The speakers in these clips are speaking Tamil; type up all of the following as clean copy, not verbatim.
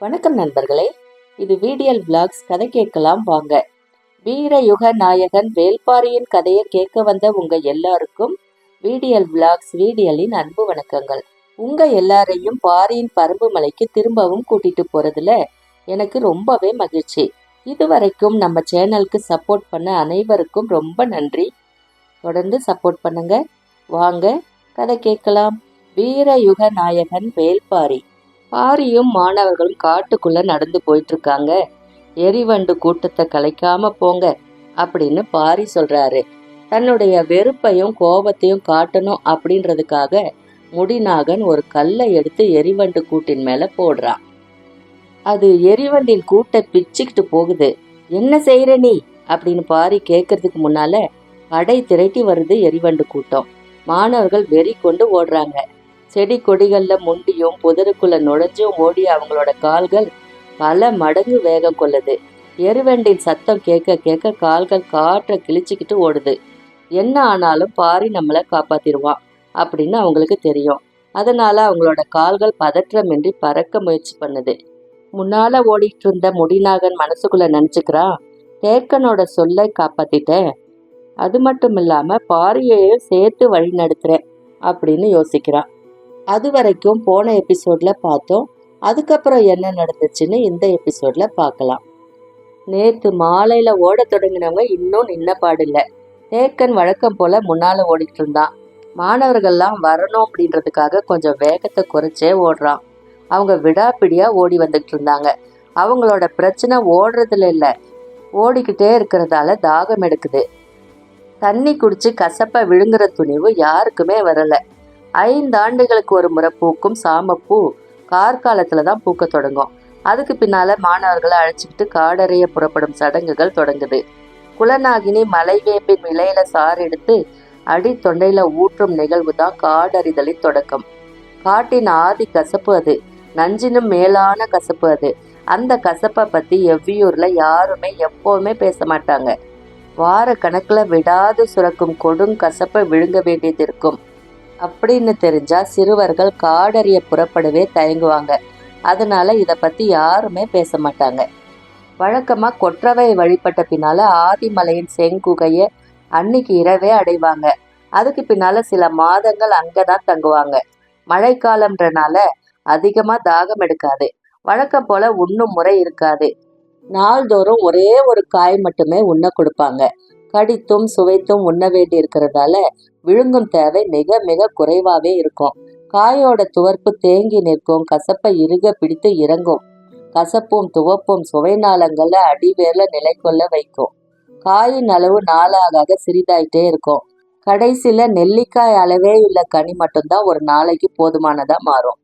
வணக்கம் நண்பர்களே, இது VDL Vlogs. கதை கேட்கலாம் வாங்க. வீரயுக நாயகன் வேள்பாரியின் கதையை கேட்க வந்த உங்க எல்லாருக்கும் VDL Vlogs VDLின் அன்பு வணக்கங்கள். உங்க எல்லாரையும் பாரியின் பரும்பு மலைக்கு திரும்பவும் கூட்டிட்டு போறதுல எனக்கு ரொம்பவே மகிழ்ச்சி. இதுவரைக்கும் நம்ம சேனலுக்கு சப்போர்ட் பண்ண அனைவருக்கும் ரொம்ப நன்றி. தொடர்ந்து சப்போர்ட் பண்ணுங்க. வாங்க கதை கேட்கலாம். வீரயுக நாயகன் வேள்பாரி. பாரியும் மாணவர்களும் காட்டுக்குள்ள நடந்து போயிட்டு இருக்காங்க. எரிவண்டு கூட்டத்தை கலைக்காம போங்க அப்படின்னு பாரி சொல்றாரு. தன்னுடைய வெறுப்பையும் கோபத்தையும் காட்டணும் அப்படின்றதுக்காக முடிநாகன் ஒரு கல்லை எடுத்து எரிவண்டு கூட்டின் மேல போடுறான். அது எரிவண்டின் கூட்டை பிச்சுக்கிட்டு போகுது. என்ன செய்யற நீ அப்படின்னு பாரி கேட்கறதுக்கு முன்னால படை திரட்டி வருது எரிவண்டு கூட்டம். மாணவர்கள் வெறி கொண்டு ஓடுறாங்க. செடி கொடிகள்ல முண்டியும் புதருக்குள்ள நுழைஞ்சும் ஓடி அவங்களோட கால்கள் பல மடங்கு வேகம் கொள்ளுது. எருவண்டின் சத்தம் கேட்க கேட்க கால்கள் காற்றை கிழிச்சுக்கிட்டு ஓடுது. என்ன ஆனாலும் பாரி நம்மளை காப்பாத்திடுவான் அப்படின்னு அவங்களுக்கு தெரியும். அதனால அவங்களோட கால்கள் பதற்றமின்றி பறக்க முயற்சி பண்ணுது. முன்னால ஓடிட்டு இருந்த முடிநாகன் மனசுக்குள்ள நினைச்சுக்கிறான், தேக்கனோட சொல்லை காப்பாத்திட்டேன், அது மட்டும் இல்லாம பாரியையும் சேர்த்து வழி நடத்துறேன் அப்படின்னு யோசிக்கிறான். அது வரைக்கும் போன எபிசோட்ல பார்த்தோம். அதுக்கப்புறம் என்ன நடந்துச்சுன்னு இந்த எபிசோட்ல பார்க்கலாம். நேத்து மாலையில ஓட தொடங்கினவங்க இன்னும் நின்ன பாடில்ல. தேக்கன் வழக்கம் போல முன்னால ஓடிட்டு இருந்தான். மாணவர்கள்லாம் வரணும் அப்படின்றதுக்காக கொஞ்சம் வேகத்தை குறைச்சே ஓடுறான். அவங்க விடாப்பிடியா ஓடி வந்துட்டு இருந்தாங்க. அவங்களோட பிரச்சனை ஓடுறதுல இல்ல, ஓடிக்கிட்டே இருக்கிறதால தாகம் எடுக்குது. தண்ணி குடிச்சு கசப்ப விழுங்குற துணிவு யாருக்குமே வரல. 5 ஆண்டுகளுக்கு ஒரு முறை பூக்கும் சாமப்பூ கார்காலத்துல தான் பூக்க தொடங்கும். அதுக்கு பின்னால மாணவர்களை அழைச்சிக்கிட்டு காடறைய புறப்படும் சடங்குகள் தொடங்குது. குலநாகினி மலைவேம்பின் இலையில சாறு எடுத்து அடி தொண்டையில ஊற்றும் நிகழ்வு தான் காடறிதலின் தொடக்கம். காட்டின் ஆதி கசப்பு அது, நஞ்சினும் மேலான கசப்பு அது. அந்த கசப்பை பத்தி எவ்வியூர்ல யாருமே எப்பவுமே பேச மாட்டாங்க. வார கணக்குல விடாது சுரக்கும் கொடுங்கசப்பை விழுங்க வேண்டியது இருக்கும் அப்படின்னு தெரிஞ்சா சிறுவர்கள் காடறிய புறப்படவே தயங்குவாங்க. அதனால இத பத்தி யாருமே பேச மாட்டாங்க. வழக்கமா கொற்றவை வழிபட்ட பின்னால ஆதிமலையின் செங்குகைய அன்னைக்கு இரவே அடைவாங்க. அதுக்கு பின்னால சில மாதங்கள் அங்கதான் தங்குவாங்க. மழைக்காலம்ன்றனால அதிகமா தாகம் எடுக்காது. வழக்கம் போல உண்ணும் முறை இருக்காது. நாள்தோறும் ஒரே ஒரு காய் மட்டுமே உண்ண கொடுப்பாங்க. கடித்தும் சுவைத்தும் உண்ண வேண்டி இருக்கிறதால விழுங்கும் தேவை மிக மிக குறைவாவே இருக்கும். காயோட துவர்ப்பு தேங்கி நிற்கும், கசப்பை இறுக பிடித்து இறங்கும். கசப்பும் துவப்பும் சுவை நாளங்கள்ல அடிவேர்ல நிலை கொள்ள வைக்கும். காயின் அளவு நாளாக சிறிதாயிட்டே இருக்கும். கடைசியில நெல்லிக்காய் அளவே உள்ள கனி மட்டும்தான் ஒரு நாளைக்கு போதுமானதா மாறும்.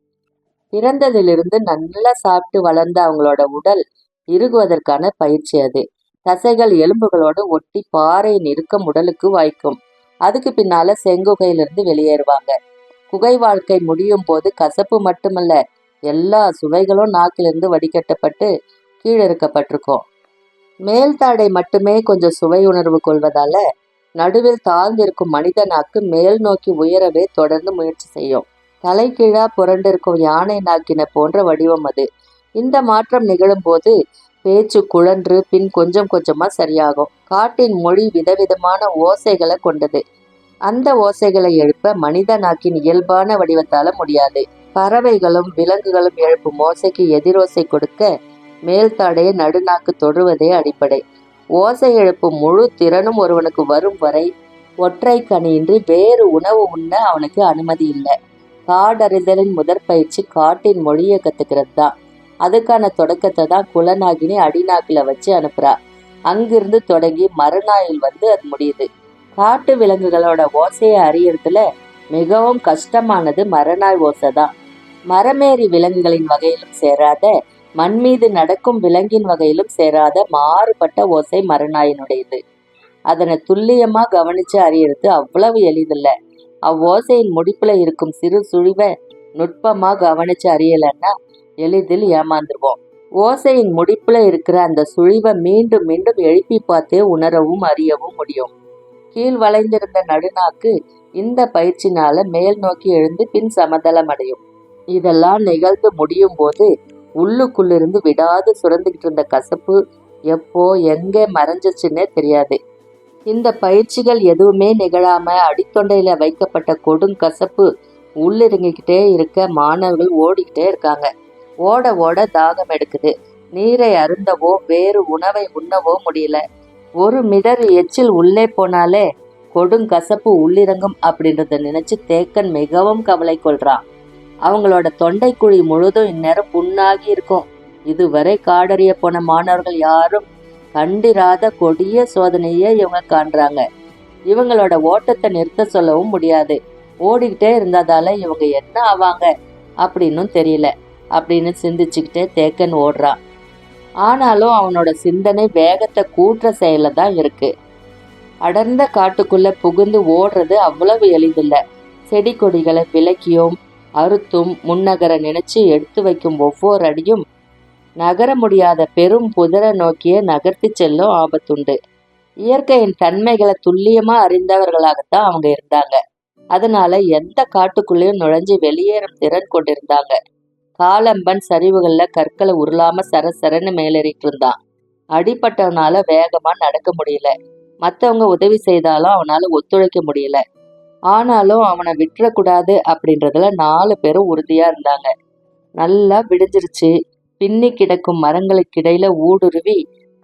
பிறந்ததிலிருந்து நல்லா சாப்பிட்டு வளர்ந்த அவங்களோட உடல் இறுகுவதற்கான பயிற்சி அது. தசைகள் எலும்புகளோடு ஒட்டி பாறையின் இறுக்கம் உடலுக்கு வாய்க்கும். அதுக்கு பின்னால செங்குகையிலிருந்து வெளியேறுவாங்க. குகை வாழ்க்கை முடியும் போது கசப்பு மட்டுமல்ல, எல்லா சுவைகளும் நாக்கிலிருந்து வடிகட்டப்பட்டு கீழிறக்கப்பட்டிருக்கும். மேல் தாடை மட்டுமே கொஞ்சம் சுவை உணர்வு கொள்வதால நடுவில் தாழ்ந்திருக்கும் மனித நாக்கு மேல் நோக்கி உயரவே தொடர்ந்து முயற்சி செய்யும். தலைகீழா புரண்டிருக்கும் யானை நாக்கின போன்ற வடிவம் அது. இந்த மாற்றம் நிகழும் போது பேச்சு குழன்று பின் கொஞ்சம் கொஞ்சமா சரியாகும். காட்டின் மொழி விதவிதமான ஓசைகளை கொண்டது. அந்த ஓசைகளை எழுப்ப மனித நாக்கின் இயல்பான வடிவத்தால முடியாது. பறவைகளும் விலங்குகளும் எழுப்பும் ஓசைக்கு எதிரோசை கொடுக்க மேல்தாடையை நடுநாக்கு தொடுவதே அடிப்படை. ஓசை எழுப்பும் முழு திறனும் ஒருவனுக்கு வரும் வரை ஒற்றை கனியின்றி வேறு உணவு உண்ண அவனுக்கு அனுமதி இல்லை. காடறிதலின் முதற் பயிற்சி காட்டின் மொழியை கத்துக்கிறது தான். அதுக்கான தொடக்கத்தை தான் குலநாகினி அடிநாக்கில வச்சு அனுப்புறா. அங்கிருந்து தொடங்கி மறுநாயில் வந்து அது முடியுது. காட்டு விலங்குகளோட ஓசையை அறியறதுல மிகவும் கஷ்டமானது மரநாய் ஓசை தான். மரமேறி விலங்குகளின் வகையிலும் சேராத, மண் மீது நடக்கும் விலங்கின் வகையிலும் சேராத மாறுபட்ட ஓசை மரநாயினுடையது. அதனை துல்லியமா கவனிச்சு அறியறது அவ்வளவு எளிதில்ல. அவ்வோசையின் முடிப்புல இருக்கும் சிறு சுழிவை நுட்பமா கவனிச்சு அறியலன்னா எளிதில் ஏமாந்துருவோம். ஓசையின் முடிப்புல இருக்கிற அந்த சுழிவை மீண்டும் மீண்டும் எழுப்பி பார்த்தே உணரவும் அறியவும் முடியும். கீழ் வளைந்திருந்த நடுநாக்கு இந்த பயிற்சினால மேல் நோக்கி எழுந்து பின் சமதளம் அடையும். இதெல்லாம் நிகழ்ந்து முடியும் போது உள்ளுக்குள்ளிருந்து விடாது சுரந்துகிட்டு இருந்த கசப்பு எப்போ எங்கே மறைஞ்சிச்சுன்னே தெரியாது. இந்த பயிற்சிகள் எதுவுமே நிகழாம அடித்தொண்டையில வைக்கப்பட்ட கொடுங்கசப்பு உள்ளிறங்கிக்கிட்டே இருக்க மாணவர்கள் ஓடிக்கிட்டே இருக்காங்க. ஓட ஓட தாகம் எடுக்குது. நீரை அருந்தவோ வேறு உணவை உண்ணவோ முடியல. ஒரு மிடர் எச்சில் உள்ளே போனாலே கொடுங்கசப்பு உள்ளிறங்கும் அப்படின்றத நினைச்சு தேக்கன் மிகவும் கவலை கொள்றான். அவங்களோட தொண்டைக்குழி முழுதும் இந்நேரம் புண்ணாகி இருக்கும். இதுவரை காடறிய போன மாணவர்கள் யாரும் கண்டிராத கொடிய சோதனையே இவங்க காண்றாங்க. இவங்களோட ஓட்டத்தை நிறுத்த சொல்லவும் முடியாது. ஓடிக்கிட்டே இருந்ததால இவங்க என்ன ஆவாங்க அப்படின்னும் தெரியல அப்படின்னு சிந்திச்சுக்கிட்டே தேக்கன் ஓடுறான். ஆனாலும் அவனோட சிந்தனை வேகத்தை கூட்டுற செயல தான் இருக்கு. அடர்ந்த காட்டுக்குள்ள புகுந்து ஓடுறது அவ்வளவு எளிதில்ல. செடி கொடிகளை விலக்கியும் அறுத்தும் முன்னகர நினைச்சு எடுத்து வைக்கும் ஒவ்வொரு அடியும் நகர முடியாத பெரும் புதரை நோக்கியே நகர்த்தி செல்லும் ஆபத்துண்டு. இயற்கையின் தன்மைகளை துல்லியமா அறிந்தவர்களாகத்தான் அவங்க இருந்தாங்க. அதனால எந்த காட்டுக்குள்ளேயும் நுழைஞ்சு வெளியேறும் திறன் கொண்டிருந்தாங்க. காலம்பன் சரிவுகள்ல கற்களை உருளாம சரசரன்னு மேலேறிட்டு இருந்தான். அடிப்பட்டவனால வேகமா நடக்க முடியல. மற்றவங்க உதவி செய்தாலும் அவனால ஒத்துழைக்க முடியல. ஆனாலும் அவனை விட்டுறக்கூடாது அப்படின்றதுல 4 பேரும் உறுதியா இருந்தாங்க. நல்லா விடிஞ்சிருச்சு. பின்னி கிடக்கும் மரங்களுக்கிடையில ஊடுருவி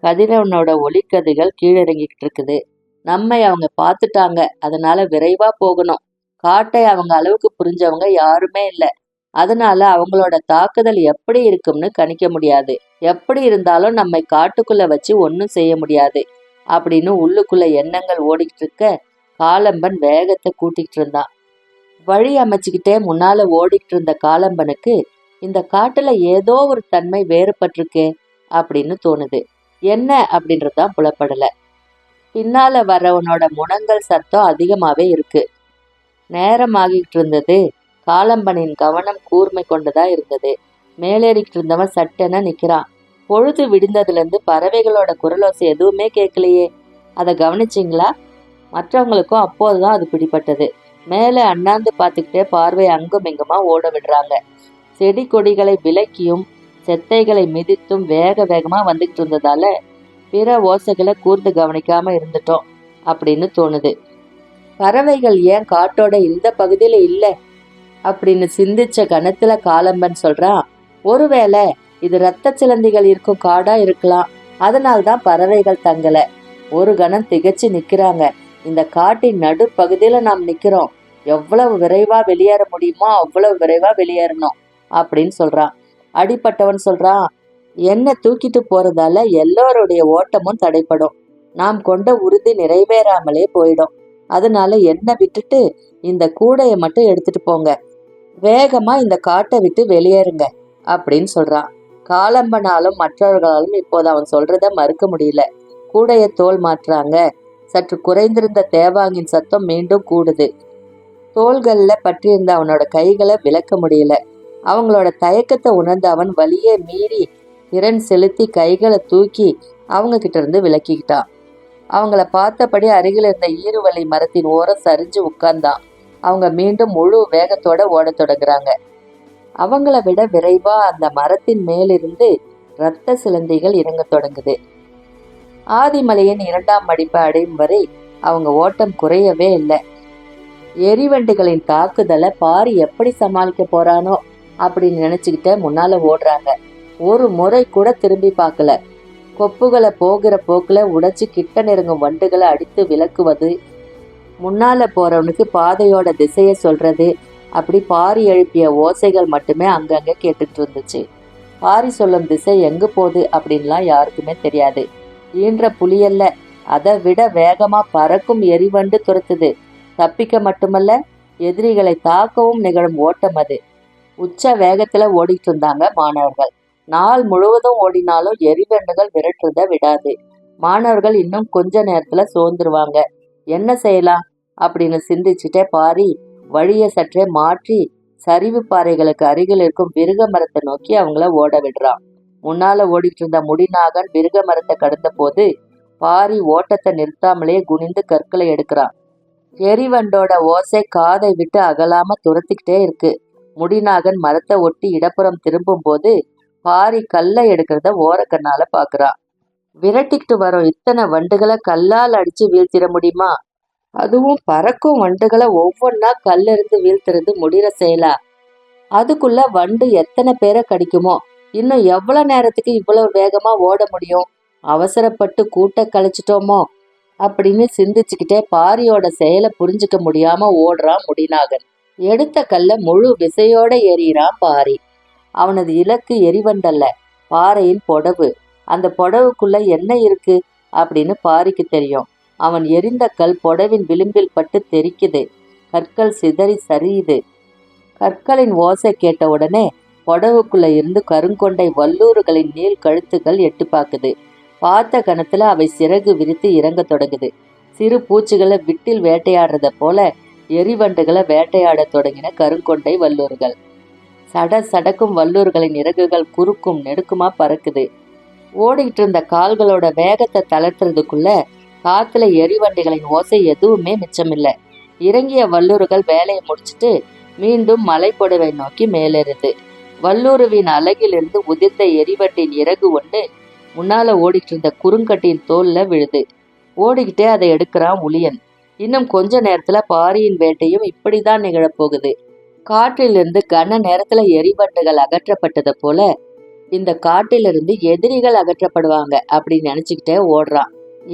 கதிரவனோட ஒளிக்கதிர்கள் கீழிறங்கிக்கிட்டு இருக்குது. நம்மை அவங்க பார்த்துட்டாங்க, அதனால விரைவா போகணும். காட்டை அவங்க அளவுக்கு புரிஞ்சவங்க யாருமே இல்லை. அதனால அவங்களோட தாக்குதல் எப்படி இருக்கும்னு கணிக்க முடியாது. எப்படி இருந்தாலும் நம்மை காட்டுக்குள்ள வச்சு ஒன்றும் செய்ய முடியாது அப்படின்னு உள்ளுக்குள்ள எண்ணங்கள் ஓடிக்கிட்டு இருக்க காலம்பன் வேகத்தை கூட்டிகிட்டு இருந்தான். வழி அமைச்சுக்கிட்டே முன்னால ஓடிக்கிட்டு இருந்த காலம்பனுக்கு இந்த காட்டுல ஏதோ ஒரு தன்மை வேறுபட்டிருக்கே அப்படின்னு தோணுது. என்ன அப்படின்றதான் புலப்படல. பின்னால வர்றவனோட முனங்கல் சத்தம் அதிகமாவே இருக்கு. நேரமாகிட்டு இருந்தது. காலம்பனின் கவனம் கூர்மை கொண்டதா இருந்தது. மேலேறிக்கிட்டு இருந்தவன் சட்டென நிக்கிறான். பொழுது விடிந்ததுல இருந்து பறவைகளோட குரலோசை எதுவுமே கேட்கலையே. அதை கவனிச்சிங்களா? மற்றவங்களுக்கும் அப்போதுதான் அது பிடிப்பட்டது. மேலே அண்ணாந்து பார்த்துக்கிட்டே பார்வை அங்கும் இங்குமா ஓட விடுறாங்க. செடி கொடிகளை விலக்கியும் செத்தைகளை மிதித்தும் வேக வேகமா வந்துகிட்டு இருந்ததால பிற ஓசைகளை கூர்ந்து கவனிக்காம இருந்துட்டோம் அப்படின்னு தோணுது. பறவைகள் ஏன் காட்டோட இந்த பகுதியில இல்லை அப்படின்னு சிந்திச்ச கணத்துல காலம்பன் சொல்றான், ஒருவேளை இது இரத்த சிலந்திகள் இருக்கும் காடா இருக்கலாம். அதனால்தான் பறவைகள் தங்கல. ஒரு கணம் திகச்சு நிக்கிறாங்க. இந்த காட்டின் நடுப்பகுதியில நாம் நிக்கிறோம். எவ்வளவு விரைவா வெளியேற முடியுமோ அவ்வளவு விரைவா வெளியேறணும் அப்படின்னு சொல்றான். அடிப்பட்டவன் சொல்றான், என்ன தூக்கிட்டு போறதால எல்லோருடைய ஓட்டமும் தடைப்படும். நாம் கொண்ட உறுதி நிறைவேறாமலே போயிடும். அதனால என்ன விட்டுட்டு இந்த கூடையை மட்டும் எடுத்துட்டு போங்க. வேகமா இந்த காட்டை விட்டு வெளியேறுங்க அப்படின்னு சொல்றான். காலம்பனாலும் மற்றவர்களாலும் இப்போது அவன் சொல்றத மறுக்க முடியல. கூடைய தோல் மாற்றுறாங்க. சற்று குறைந்திருந்த தேவாங்கின் சத்தம் மீண்டும் கூடுது. தோள்கள்ல பற்றியிருந்த அவனோட கைகளை விலக்க முடியல. அவங்களோட தயக்கத்தை உணர்ந்த அவன் வலியை மீறி திறன் செலுத்தி கைகளை தூக்கி அவங்க கிட்ட இருந்து விலக்கிக்கிட்டான். அவங்கள பார்த்தபடி அருகில் இருந்த ஈருவலி மரத்தின் ஓரம் சரிஞ்சு உட்கார்ந்தான். அவங்க மீண்டும் முழு வேகத்தோட ஓடத் தொடங்குறாங்க. அவங்கள விட விரைவா அந்த மரத்தின் மேலிருந்து இரத்த சிலந்திகள் இறங்க தொடங்குது. ஆதிமலையின் 2ஆம் மடிப்பை அடையும் வரை அவங்க ஓட்டம் குறையவே இல்லை. எரிவண்டிகளின் தாக்குதலை பாரி எப்படி சமாளிக்க போறானோ அப்படின்னு நினைச்சுக்கிட்ட முன்னால ஓடுறாங்க. ஒரு முறை கூட திரும்பி பார்க்கல. கொப்புகளை போகிற போக்குல உடைச்சு கிட்ட நெருங்கும் வண்டுகளை அடித்து விலக்குவது, முன்னால போறவனுக்கு பாதையோட திசையை சொல்றது, அப்படி பாரி எழுப்பிய ஓசைகள் மட்டுமே அங்கங்க கேட்டுட்டு இருந்துச்சு. பாரி சொல்லும் திசை எங்கு போகுது அப்படின்லாம் யாருக்குமே தெரியாது. ஈன்ற புலியல்ல, அதை விட வேகமா பறக்கும் எரிவண்டு துரத்துது. தப்பிக்க மட்டுமல்ல, எதிரிகளை தாக்கவும் நிகழும் ஓட்டம் அது. உச்ச வேகத்துல ஓடிட்டு இருந்தாங்க மாணவர்கள். நாள் முழுவதும் ஓடினாலும் எரிவண்டுகள் விரட்டுறத விடாது. மாணவர்கள் இன்னும் கொஞ்ச நேரத்துல சோர்ந்துருவாங்க. என்ன செய்யலாம் அப்படின்னு சிந்திச்சுட்டே பாரி வழியை சற்றே மாற்றி சரிவு பாறைகளுக்கு அருகில் இருக்கும் விருக மரத்தை நோக்கி அவங்கள ஓட விடுறான். முன்னால ஓடிட்டு இருந்த முடிநாகன் விருக மரத்தை கடந்த போது பாரி ஓட்டத்தை நிறுத்தாமலே குனிந்து கற்களை எடுக்கிறான். எரிவண்டோட ஓசை காதை விட்டு அகலாம துரத்திக்கிட்டே இருக்கு. முடிநாகன் மரத்தை ஒட்டி இடப்புறம் திரும்பும் போது பாரி கல்லை எடுக்கிறத ஓரக்கண்ணால பாக்குறான். விரட்டிக்கிட்டு வரும் இத்தனை வண்டுகளை கல்லால் அடிச்சு வீழ்த்திட முடியுமா? அதுவும் பறக்கும் வண்டுகளை ஒவ்வொன்னா கல்லெறிந்து வீழ்த்துறது முடிகிற செயலா? அதுக்குள்ள வண்டு எத்தனை பேரை கடிக்குமோ? இன்னும் எவ்வளவு நேரத்துக்கு இவ்வளவு வேகமா ஓட முடியும்? அவசரப்பட்டு கூட்ட கழிச்சிட்டோமோ அப்படின்னு சிந்திச்சுக்கிட்டே பாரியோட செயலை புரிஞ்சுக்க முடியாம ஓடுறான் முடிநாகன். எடுத்த கல்ல முழு விசையோட எறிகிறான் பாரி. அவனது இலக்கு எரிவண்டல்ல, பாறையின் பொடவு. அந்த பொடவுக்குள்ள என்ன இருக்கு அப்படின்னு பாரிக்கு தெரியும். அவன் எரிந்த கல் பொடவின் விளிம்பில் பட்டு தெரிக்குது. கற்கள் சிதறி சரியுது. கற்களின் ஓசை கேட்ட உடனே பொடவுக்குள்ள இருந்து கருங்கொண்டை வல்லூறுகளின் நீள் கழுத்துக்கள் எட்டு பாக்குது. பார்த்த கணத்துல அவை சிறகு விரித்து இறங்க தொடங்குது. சிறு பூச்சிகளை விட்டில் வேட்டையாடுறத போல எரிவண்டுகளை வேட்டையாட தொடங்கின கருங்கொண்டை வல்லூர்கள். சட சடக்கும் வல்லூர்களின் இறகுகள் குறுக்கும் நெடுக்குமா பறக்குது. ஓடிக்கிட்டு இருந்த கால்களோட வேகத்தை தளர்த்துறதுக்குள்ள காத்துல எரிவண்டிகளின் ஓசை எதுவுமே மிச்சமில்லை. இறங்கிய வல்லூர்கள் வேலையை முடிச்சுட்டு மீண்டும் மலைப்பொடவை நோக்கி மேலேறுது. வல்லூருவின் அலகிலிருந்து உதிர்ந்த எரிவண்டின் இறகு ஒன்று முன்னால ஓடிக்கிட்டு இருந்த குறுங்கட்டியின் தோல்ல விழுது. ஓடிக்கிட்டே அதை எடுக்கிறான் உளியன். இன்னும் கொஞ்ச நேரத்துல பாரியின் வேட்டையும் இப்படிதான் நிகழப்போகுது. காற்றிலிருந்து கன நேரத்துல எரிவண்டுகள் அகற்றப்பட்டது போல இந்த காட்டிலிருந்து எதிரிகள் அகற்றப்படுவாங்க அப்படின்னு நினைச்சுக்கிட்டே ஓடுறான்.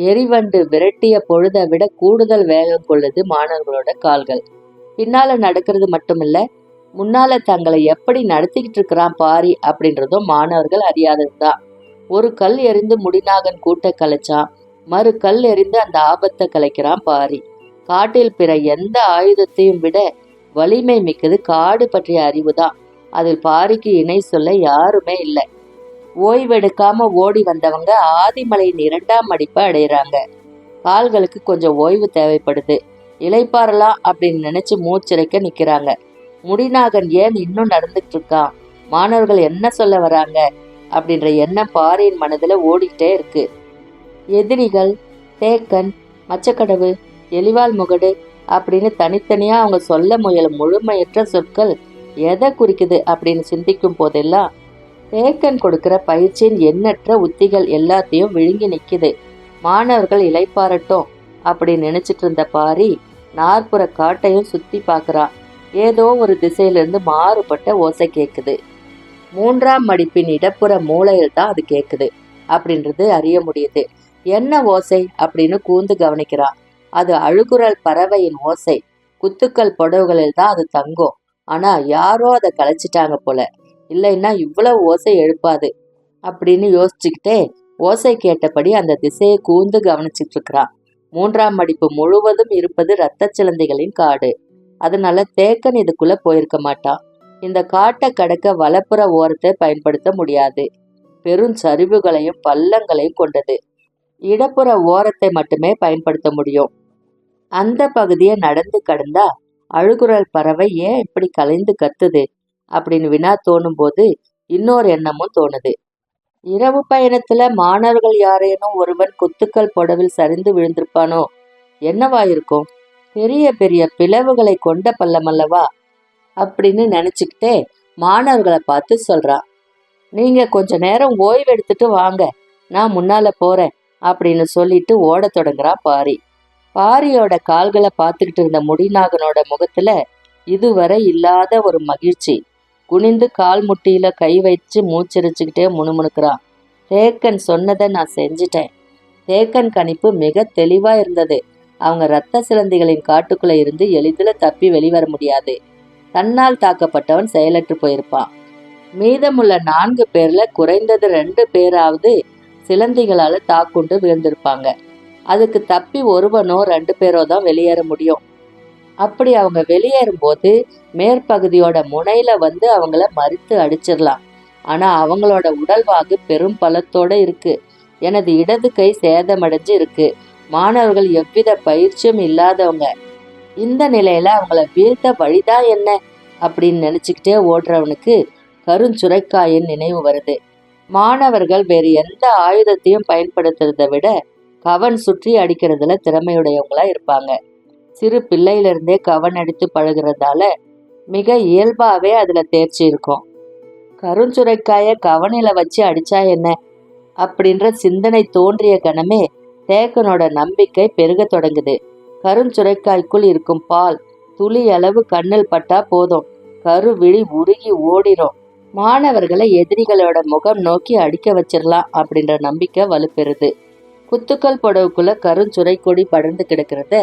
எரிவண்டு விரட்டிய பொழுதை விட கூடுதல் வேகம் கொள்ளுது மாணவர்களோட கால்கள். பின்னால நடக்கிறது மட்டுமில்ல, முன்னால தங்களை எப்படி நடத்திக்கிட்டு இருக்கிறான் பாரி அப்படின்றதும் மாணவர்கள் அறியாததுதான். ஒரு கல் எறிந்து முடிநாகன் கூட்ட கலைச்சான். மறு கல் எறிந்து அந்த ஆபத்தை கலைக்கிறான் பாரி. காட்டில் பிற எந்த ஆயுதத்தையும் விட வலிமை மிக்கது காடு பற்றிய அறிவுதான். அதில் பாரிக்கு இணை சொல்ல யாருமே இல்லை. ஓய்வெடுக்காம ஓடி வந்தவங்க ஆதிமலையின் 2ஆம் மடிப்பை அடையிறாங்க. கால்களுக்கு கொஞ்சம் ஓய்வு தேவைப்படுது. இளைப்பாறலாம் அப்படின்னு நினைச்சு மூச்சிறைக்க நிக்கிறாங்க. முடிநாகன் ஏன் இன்னும் நடந்துட்டு இருக்கான்? மாணவர்கள் என்ன சொல்ல வராங்க அப்படின்ற எண்ணம் பாரியின் மனதுல ஓடிக்கிட்டே இருக்கு. எதிரிகள், தேக்கன், மச்சக்கடவு, எலிவால் முகடு அப்படின்னு தனித்தனியா அவங்க சொல்ல முயலும் முழுமையற்ற சொற்கள் எதை குறிக்குது அப்படின்னு சிந்திக்கும் போதெல்லாம் தேக்கன் கொடுக்கிற பயிற்சியின் எண்ணற்ற உத்திகள் எல்லாத்தையும் விழுங்கி நிக்குது. மாணவர்கள் இளைப்பாறட்டும் அப்படின்னு நினைச்சிட்டு இருந்த பாரி நாற்புற காட்டையும் சுத்தி பாக்குறான். ஏதோ ஒரு திசையிலிருந்து மாறுபட்ட ஓசை கேக்குது. 3ஆம் மடிப்பின் இடப்புற மூலையில் தான் அது கேக்குது அப்படின்றது அறிய முடியுது. என்ன ஓசை அப்படின்னு கூர்ந்து கவனிக்கிறான். அது அழுகுரல் பறவையின் ஓசை. குத்துக்கள் புடவுகளில் தான் அது தங்கும். ஆனா யாரோ அதை கலைச்சிட்டாங்க போல, இல்லைன்னா இவ்வளவு ஓசை எழுப்பாது அப்படின்னு யோசிச்சுக்கிட்டே ஓசை கேட்டபடி அந்த திசையை கூர்ந்து கவனிச்சுட்டு இருக்கிறான். 3ஆம் மடிப்பு முழுவதும் இருப்பது இரத்த சிலந்திகளின் காடு. அதனால தேக்கன் இதுக்குள்ள போயிருக்க மாட்டான். இந்த காட்டை கடக்க வலப்புற ஓரத்தை பயன்படுத்த முடியாது. பெரும் சரிவுகளையும் பள்ளங்களையும் கொண்டது. இடப்புற ஓரத்தை மட்டுமே பயன்படுத்த முடியும். அந்த பகுதியை நடந்து கடந்தா அழுகுரல் பறவை ஏன் இப்படி கலைந்து கத்துது அப்படின்னு வினா தோணும் போது இன்னொரு எண்ணமும் தோணுது. இரவு பயணத்துல மாணவர்கள் யாரேனும் ஒருவன் குத்துக்கள் புடவில் சரிந்து விழுந்திருப்பானோ? என்னவாயிருக்கும்? பெரிய பெரிய பிளவுகளை கொண்ட பள்ளமல்லவா அப்படின்னு நினைச்சுக்கிட்டே மாணவர்களை பார்த்து சொல்றான். நீங்க கொஞ்ச நேரம் ஓய்வு எடுத்துட்டு வாங்க, நான் முன்னால போறேன் அப்படின்னு சொல்லிட்டு ஓட தொடங்குறான் பாரி. பாரியோட கால்களை பார்த்துக்கிட்டு இருந்த முடிநாகனோட முகத்துல இதுவரை இல்லாத ஒரு மகிழ்ச்சி. குனிந்து கால் முட்டியில கை வச்சு மூச்சரிச்சுக்கிட்டே முணுமுணுக்கிறான். தேக்கன் சொன்னதை நான் செஞ்சிட்டேன். தேக்கன் கணிப்பு மிக தெளிவா இருந்தது. அவங்க இரத்த சிலந்திகளின் காட்டுக்குள்ள இருந்து எளிதில் தப்பி வெளிவர முடியாது. தன்னால் தாக்கப்பட்டவன் செயலற்று போயிருப்பான். மீதமுள்ள 4 பேர்ல குறைந்தது 2 பேராவது சிலந்திகளால தாக்குண்டு விழுந்திருப்பாங்க. அதுக்கு தப்பி ஒருவனோ 2 பேரோ தான் வெளியேற முடியும். அப்படி அவங்க வெளியேறும் போது மேற்பகுதியோட முனையில வந்து அவங்கள மறித்து அடிச்சிடலாம். ஆனா அவங்களோட உடல்வாகு பெரும் பலத்தோட இருக்கு. எனது இடது கை சேதமடைஞ்சு இருக்கு. மாணவர்கள் எவ்வித பயிற்சியும் இல்லாதவங்க. இந்த நிலையில அவங்கள வீழ்த்த வழிதான் என்ன அப்படின்னு நினைச்சுக்கிட்டே ஓடுறவனுக்கு கருஞ்சுரைக்காயின் நினைவு வருது. மாணவர்கள் வேறு எந்த ஆயுதத்தையும் பயன்படுத்துறதை விட கவன் சுற்றி அடிக்கிறதுல திறமையுடையவங்களா இருப்பாங்க. சிறு பிள்ளையிலிருந்தே கவன் அடித்து பழகிறதால மிக இயல்பாவே அதுல தேர்ச்சி இருக்கும். கருஞ்சுரைக்காய கவனில வச்சு அடிச்சா என்ன அப்படின்ற சிந்தனை தோன்றிய கணமே தேக்கனோட நம்பிக்கை பெருக தொடங்குது. கருஞ்சுரைக்காய்க்குள் இருக்கும் பால் துளி அளவு கண்ணில் பட்டா போதும், கருவிழி உருகி ஓடிரும். மாணவர்களை எதிரிகளோட முகம் நோக்கி அடிக்க வச்சிடலாம் அப்படின்ற நம்பிக்கை வலுப்பெறுது. குத்துக்கள் புடவுக்குள்ள கருஞ்சுரை கொடி படர்ந்து கிடக்கிறத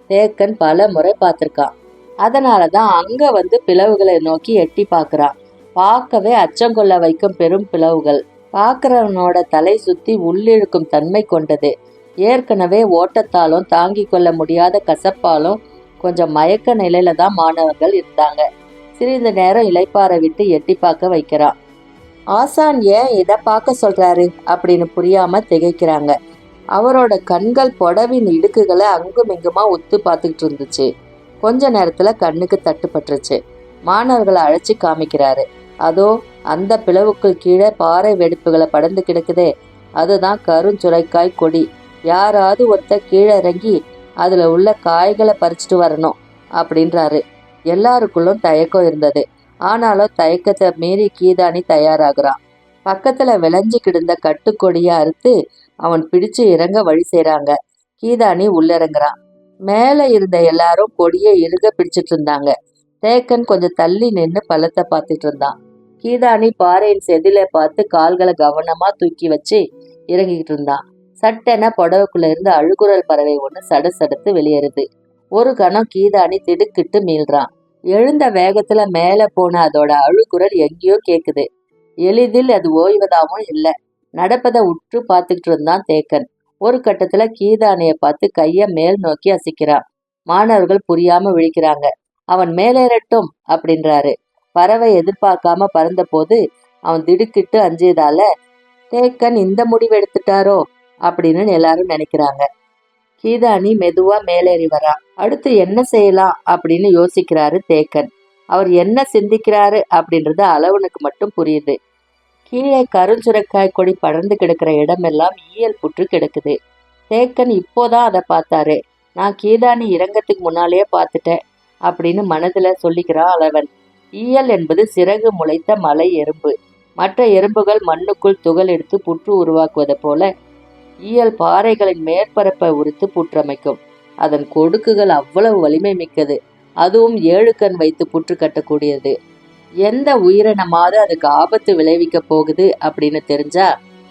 தேக்கன் பல முறை பார்த்திருக்கான். அதனாலதான் அங்க வந்து பிளவுகளை நோக்கி எட்டி பார்க்கறான். பார்க்கவே அச்சங்கொள்ள வைக்கும் பெரும் பிளவுகள். பார்க்கறவனோட தலை சுத்தி உள்ளிழுக்கும் தன்மை கொண்டது. ஏற்கனவே ஓட்டத்தாலும் தாங்கி கொள்ள முடியாத கசப்பாலும் கொஞ்சம் மயக்க நிலையில தான் மாணவர்கள் இருந்தாங்க. சிறிது நேரம் இளைப்பாற விட்டு எட்டி பார்க்க வைக்கிறான். ஆசான் ஏன் இதை பார்க்க சொல்றாரு அப்படின்னு புரியாம திகைக்கிறாங்க. அவரோட கண்கள் புடவின் இடுக்குகளை அங்கும் இங்குமா உத்து பார்த்துக்கிட்டு இருந்துச்சு. கொஞ்ச நேரத்துல கண்ணுக்கு தட்டுப்பட்டுருச்சு. மாணவர்களை அழைச்சி காமிக்கிறாரு. அதோ அந்த பிளவுக்குள் கீழே பாறை வெடிப்புகளை படர்ந்து கிடக்குதே, அதுதான் கருஞ்சுரைக்காய் கொடி. யாராவது ஒருத்த கீழே இறங்கி அதுல உள்ள காய்களை பறிச்சுட்டு வரணும் அப்படின்றாரு. எல்லாருக்குள்ளும் தயக்கம் இருந்தது. ஆனாலும் தயக்கத்தை மீறி கீதானி தயாராகிறான். பக்கத்துல விளைஞ்சு கிடந்த கட்டுக்கொடிய அறுத்து அவன் பிடிச்சு இறங்க வழி செய்றாங்க. கீதானி உள்ளிறங்குறான். மேல இருந்த எல்லாரும் கொடியை இறுக பிடிச்சிட்டு இருந்தாங்க. தேக்கன் கொஞ்சம் தள்ளி நின்று பள்ளத்தை பார்த்துட்டு இருந்தான். கீதானி பாறையின் செதிலை பார்த்து கால்களை கவனமா தூக்கி வச்சு இறங்கிக்கிட்டு இருந்தான். சட்டென புடவுக்குள்ள இருந்து அழுகுரல் பறவை ஒண்ணு சடசடுத்து வெளியேறுது. ஒரு கணம் கீதானி திடுக்கிட்டு மீள்றான். எழுந்த வேகத்துல மேல போன அதோட அழுகுரல் எங்கேயோ கேக்குது. எளிதில் அது ஓய்வதாவும் இல்லை. நடப்பதை உற்று பார்த்துக்கிட்டு இருந்தான் தேக்கன். ஒரு கட்டத்துல கீதானிய பார்த்து கைய மேல் நோக்கி அசைக்கிறான். மாணவர்கள் புரியாம விழிக்கிறாங்க. அவன் மேலேறட்டும் அப்படின்றாரு. பறவை எதிர்பார்க்காம பறந்த போது அவன் திடுக்கிட்டு அஞ்சியதால தேக்கன் இந்த முடிவு எடுத்துட்டாரோ அப்படின்னு எல்லாரும் நினைக்கிறாங்க. கீதானி மெதுவா மேலேறி வரா. அடுத்து என்ன செய்யலாம் அப்படின்னு யோசிக்கிறாரு தேக்கன். அவர் என்ன சிந்திக்கிறாரு அப்படின்றது அளவனுக்கு மட்டும் புரியுது. கீழே கருஞ்சுரைக்காய் கொடி படர்ந்து கிடக்கிற இடமெல்லாம் ஈயல் புற்று கிடக்குது. தேக்கன் இப்போதான் அதை பார்த்தாரு. நான் கீதானி இறங்கத்துக்கு முன்னாலேயே பார்த்துட்டேன் அப்படின்னு மனதுல சொல்லிக்கிறான் அளவன். ஈயல் என்பது சிறகு முளைத்த மலை எறும்பு. மற்ற எறும்புகள் மண்ணுக்குள் துகள் எடுத்து புற்று உருவாக்குவதை போல ஈயல் பாறைகளின் மேற்பரப்பை உரித்து புற்றமைக்கும். அதன் கொடுக்குகள் அவ்வளவு வலிமை மிக்கது. அதுவும் 7 கண் வைத்து புற்று கட்டக்கூடியது. எந்த உயிரினமாவது அதுக்கு ஆபத்து விளைவிக்க போகுது அப்படின்னு தெரிஞ்சா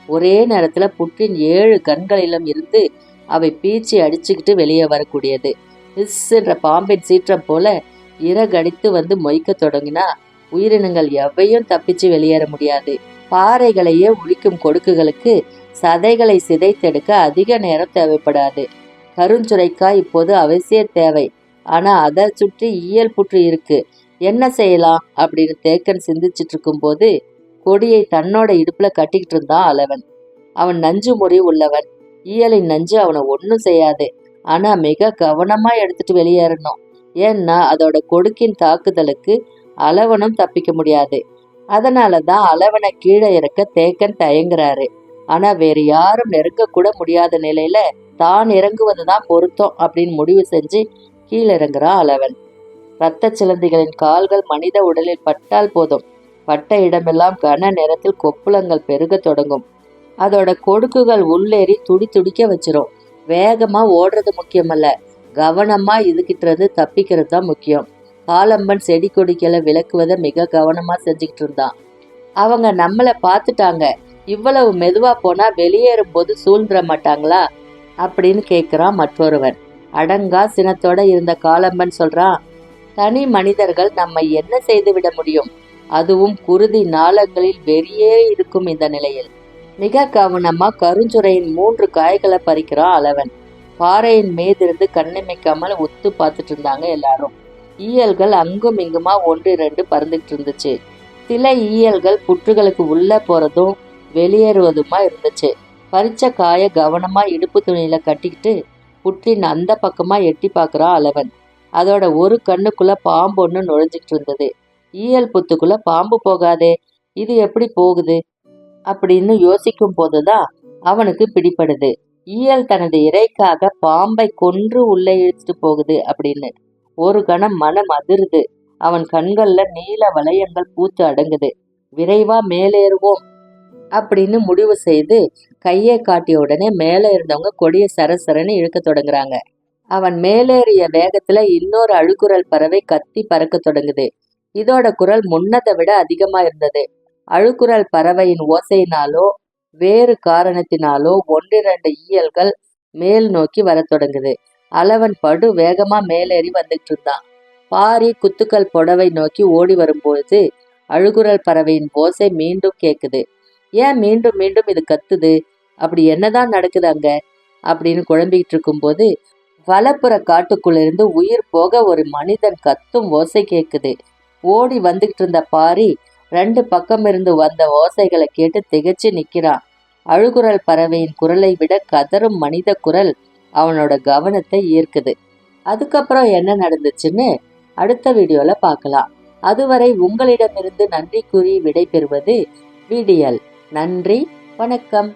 ஒரே நேரத்துல புற்றின் 7 கண்களிலும் இருந்து அவை பீச்சி அடிச்சுக்கிட்டு வெளியே வரக்கூடியது. மிஸ்ன்ற பாம்பின் சீற்றம் போல இறகடித்து வந்து மொய்க்க தொடங்கினா உயிரினங்கள் எவையும் தப்பிச்சு வெளியேற முடியாது. பாறைகளையே உரிக்கும் கொடுக்குகளுக்கு சதைகளை சிதைத்தெடுக்க அதிக நேரம் தேவைப்படாது. கருஞ்சுரைக்காய் இப்போது அவசிய தேவை. ஆனா அதை சுற்றி ஈயல் புற்று இருக்கு. என்ன செய்யலாம் அப்படின்னு தேக்கன் சிந்திச்சிட்டு இருக்கும் போது கொடியை தன்னோட இடுப்புல கட்டிக்கிட்டு இருந்தான் அளவன். அவன் நஞ்சு முறி உள்ளவன். ஈயலின் நஞ்சு அவனை ஒன்றும் செய்யாது. ஆனா மிக கவனமா எடுத்துட்டு வெளியேறணும். ஏன்னா அதோட கொடுக்கின் தாக்குதலுக்கு அளவனும் தப்பிக்க முடியாது. அதனாலதான் அளவனை கீழே இறக்க தேக்கன் தயங்குறாரு. ஆனா வேறு யாரும் நெருங்க கூட முடியாத நிலையில தான் இறங்குவதுதான் பொருத்தம் அப்படின்னு முடிவு செஞ்சு கீழிறங்குறான் அளவன். இரத்த சிலந்திகளின் கால்கள் மனித உடலில் பட்டால் போதும், பட்ட இடமெல்லாம் கன நேரத்தில் கொப்புளங்கள் பெருக தொடங்கும். அதோட கொடுக்குகள் உள்ளேறி துடி துடிக்க வச்சிரும். வேகமா ஓடுறது முக்கியமல்ல, கவனமா இதுகிட்டு தப்பிக்கிறது தான் முக்கியம். காலம்பன் செடி கொடிகளை விளக்குவதை மிக கவனமா செஞ்சுக்கிட்டு இருந்தான். அவங்க நம்மளை பார்த்துட்டாங்க, இவ்வளவு மெதுவா போனா வெளியேறும் போது சூழ்ந்துட மாட்டாங்களா அப்படின்னு கேட்கிறான் மற்றொருவன். அடங்கா சினத்தோட இருந்த காலம்பன் சொல்றான், தனி மனிதர்கள் நம்மை என்ன செய்து விட முடியும், அதுவும் குருதி நாளங்களில் வெறியே இருக்கும் இந்த நிலையில். மிக கவனமா கருஞ்சுரையின் 3 காய்களை பறிக்கிறான் அளவன். பாறையின் மீதிருந்து கண்ணிமைக்காமல் உத்து பார்த்துட்டு இருந்தாங்க எல்லாரும். ஈயல்கள் அங்கும் இங்குமா 1-2 பறந்துகிட்டு இருந்துச்சு. சில ஈயல்கள் புற்றுகளுக்கு உள்ள போறதும் வெளியேறுவதுமா இருந்துச்சு. பறிச்ச காய கவனமா இடுப்பு துணியில கட்டிக்கிட்டு புற்றின் அந்த பக்கமா எட்டி பார்க்கறான் அளவன். அதோட ஒரு கண்ணுக்குள்ள பாம்பு ஒண்ணு நுழைஞ்சிக்கிட்டு இருந்தது. ஈயல் புத்துக்குள்ள பாம்பு போகாதே, இது எப்படி போகுது அப்படின்னு யோசிக்கும் போதுதான் அவனுக்கு பிடிபடுது. ஈயல் தனது இறைக்காக பாம்பை கொன்று உள்ளே இழுத்துட்டு போகுது அப்படின்னு. ஒரு கணம் மனம் அதிருது. அவன் கண்கள்ல நீல வளையங்கள் பூத்து அடங்குது. விரைவா மேலேறுவோம் அப்படின்னு முடிவு செய்து கையை காட்டிய உடனே மேலே இருந்தவங்க கொடியை சரசரன்னு இழுக்க தொடங்குறாங்க. அவன் மேலேறிய வேகத்துல இன்னொரு அழுகுரல் பறவை கத்தி பறக்க தொடங்குது. இதோட குரல் முன்னதை விட அதிகமா இருந்தது. அழுகுரல் பறவையின் ஓசையினாலோ வேறு காரணத்தினாலோ ஒன்றிரண்டு ஈயல்கள் மேல் நோக்கி வர தொடங்குது. அளவன் படு வேகமா மேலேறி வந்துட்டு இருந்தான். பாரி குத்துக்கள் புடவை நோக்கி ஓடி வரும்பொழுது அழுகுரல் பறவையின் ஓசை மீண்டும் கேக்குது. ஏன் மீண்டும் மீண்டும் இது கத்துது? அப்படி என்னதான் நடக்குது அங்க அப்படின்னு குழம்பிக்கிட்டு இருக்கும்போது வலப்புற காட்டுக்குள்ளிருந்து உயிர் போக ஒரு மனிதன் கத்தும் ஓசை கேக்குது. ஓடி வந்துகிட்டு இருந்த பாரி 2 பக்கம் இருந்து வந்த ஓசைகளை கேட்டு திகைச்சு நிக்கிறான். அழுகுரல் பறவையின் குரலை விட கதறும் மனித குரல் அவனோட கவனத்தை ஈர்க்குது. அதுக்கப்புறம் என்ன நடந்துச்சுன்னு அடுத்த வீடியோல பார்க்கலாம். அதுவரை உங்களிடமிருந்து நன்றி கூறி விடை பெறுவது விடியல். நன்றி, வணக்கம்.